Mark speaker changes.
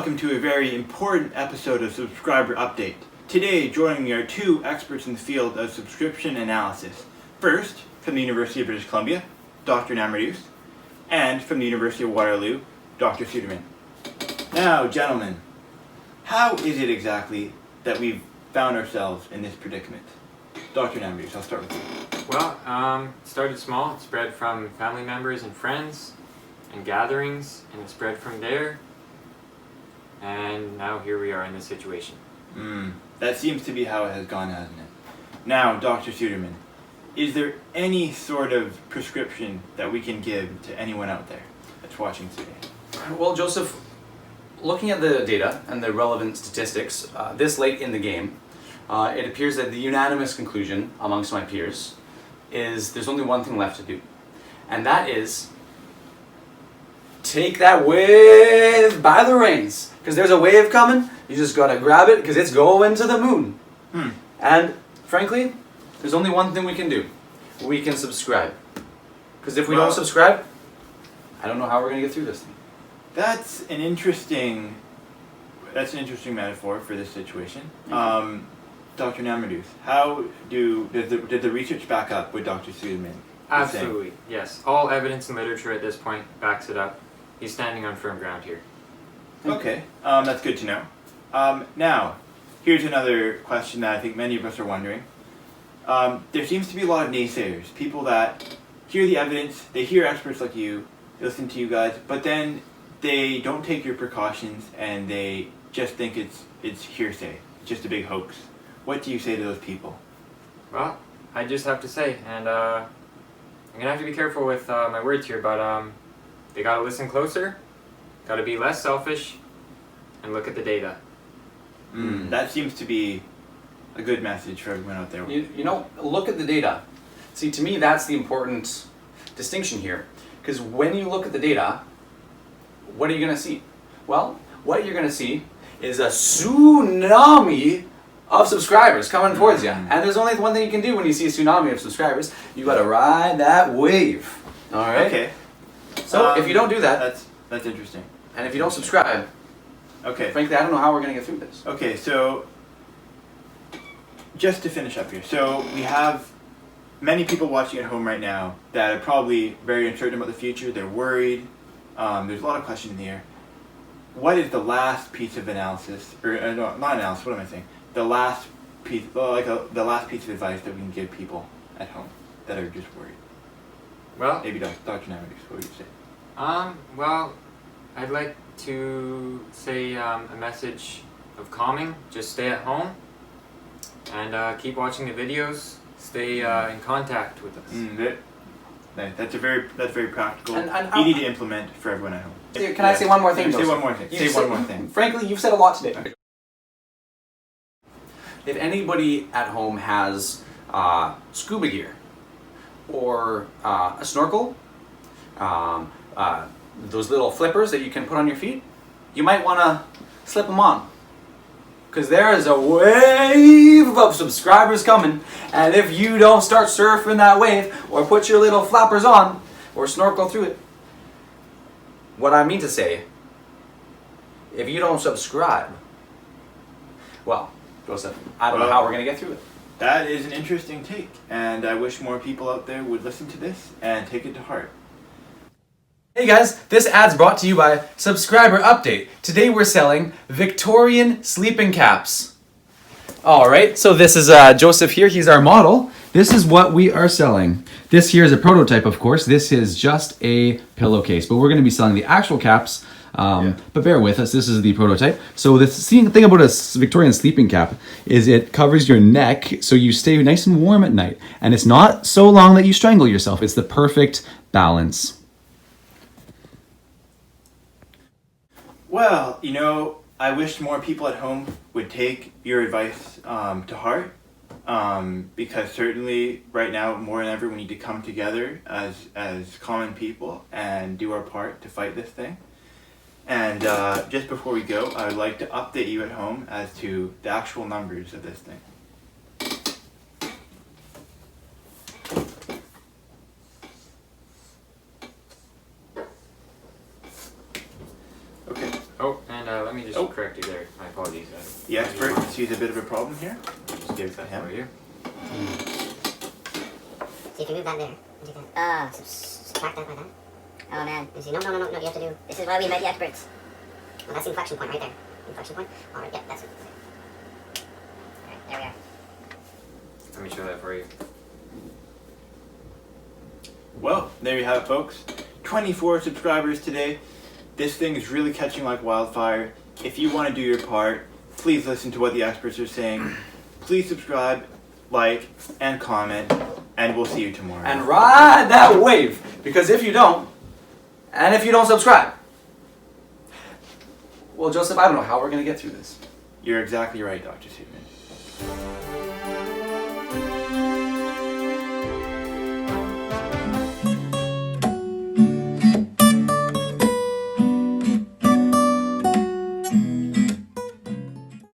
Speaker 1: welcome to a very important episode of Subscriber Update. Today, joining me are two experts in the field of subscription analysis. First, from the University of British Columbia, Dr. Namardoos, and from the University of Waterloo, Dr. Suderman. Now, gentlemen, how is it exactly that we've found ourselves in this predicament? Dr. Namardoos, I'll start with you.
Speaker 2: Well, it started small. It spread from family members and friends and gatherings, and it spread from there. And now here we are in this situation.
Speaker 1: That seems to be how it has gone, hasn't it? Now, Dr. Suderman, is there any sort of prescription that we can give to anyone out there that's watching today?
Speaker 3: Well, Joseph, looking at the data and the relevant statistics, this late in the game, it appears that the unanimous conclusion amongst my peers is there's only one thing left to do. And that is take that wave by the reins. Because there's a wave coming, you just gotta grab it because it's going to the moon. And frankly, there's only one thing we can do. We can subscribe. Because if we don't subscribe, I don't know how we're gonna get through this thing.
Speaker 1: That's an interesting metaphor for this situation. Dr. Namardoos, did the research back up what Dr. Suderman is
Speaker 2: Absolutely, yes. All evidence and literature at this point backs it up. He's standing on firm ground here.
Speaker 1: Okay, that's good to know. Now, here's another question that I think many of us are wondering. There seems to be a lot of naysayers, people that hear the evidence, they hear experts like you, they listen to you guys, but then they don't take your precautions and they just think it's hearsay, just a big hoax. What do you say to those people?
Speaker 2: Well, I just have to say, and I'm gonna have to be careful with my words here, but they gotta listen closer, gotta be less selfish, and look at the data.
Speaker 1: That seems to be a good message for everyone out there.
Speaker 3: You know, look at the data. See, to me, that's the important distinction here. Because when you look at the data, what are you going to see? Well, what you're going to see is a tsunami of subscribers coming towards you. And there's only one thing you can do when you see a tsunami of subscribers. You got to ride that wave. All right?
Speaker 1: Okay.
Speaker 3: So if you don't do that,
Speaker 1: that's interesting.
Speaker 3: and if you don't subscribe,
Speaker 1: Okay.
Speaker 3: frankly, I don't know how we're going to get through this.
Speaker 1: Okay, so just to finish up here, so we have many people watching at home right now that are probably very uncertain about the future. They're worried. There's a lot of questions in the air. What is the last piece of analysis, or no, not analysis? What am I saying? The last piece, the last piece of advice that we can give people at home that are just worried.
Speaker 2: Well,
Speaker 1: Maybe Dr. Namardoos, what would you say?
Speaker 2: well, I'd like to say a message of calming. Just stay at home and keep watching the videos. Stay in contact with us.
Speaker 1: That's very practical,
Speaker 3: And
Speaker 1: easy to implement for everyone at home.
Speaker 3: Can I say one more thing,
Speaker 1: Say
Speaker 3: Joseph?
Speaker 1: one more thing. Say one more thing.
Speaker 3: Frankly, you've said a lot today. If anybody at home has scuba gear or a snorkel, those little flippers that you can put on your feet, you might want to slip them on. Because there is a wave of subscribers coming, and if you don't start surfing that wave or put your little flappers on or snorkel through it, what I mean to say, if you don't subscribe, well, Joseph, I don't know how we're going to get through it.
Speaker 1: That is an interesting take, and I wish more people out there would listen to this and take it to heart.
Speaker 3: Hey guys, this ad's brought to you by Subscriber Update. Today we're selling Victorian sleeping caps. Alright, so this is Joseph here, he's our model. This is what we are selling. This here is a prototype, of course. This is just a pillowcase, but we're going to be selling the actual caps. But bear with us, this is the prototype. So the thing about a Victorian sleeping cap is it covers your neck so you stay nice and warm at night. And it's not so long that you strangle yourself. It's the perfect balance.
Speaker 1: Well, I wish more people at home would take your advice to heart, because certainly right now more than ever we need to come together as common people and do our part to fight this thing. And just before we go, I would like to update you at home as to the actual numbers of this thing.
Speaker 2: let me just
Speaker 1: Oh.
Speaker 2: correct you there. My apologies.
Speaker 1: The expert sees a bit of a problem here. Just give it to
Speaker 2: That
Speaker 1: him.
Speaker 2: for you.
Speaker 4: So you can move that there. Do that. Subtract that by that. Oh man. You see, no, you have to do. This is why we invite the experts. Well, that's the inflection point right there. Inflection point. All right, yep, that's it. All right, there we are.
Speaker 2: Let me show that for you.
Speaker 1: Well, there you have it, folks. 24 subscribers today. This thing is really catching like wildfire. If you want to do your part, please listen to what the experts are saying. Please subscribe, like, and comment, and we'll see you tomorrow.
Speaker 3: And ride that wave, because if you don't, and if you don't subscribe, well, Joseph, I don't know how we're gonna get through this.
Speaker 1: You're exactly right, Dr. Suitman.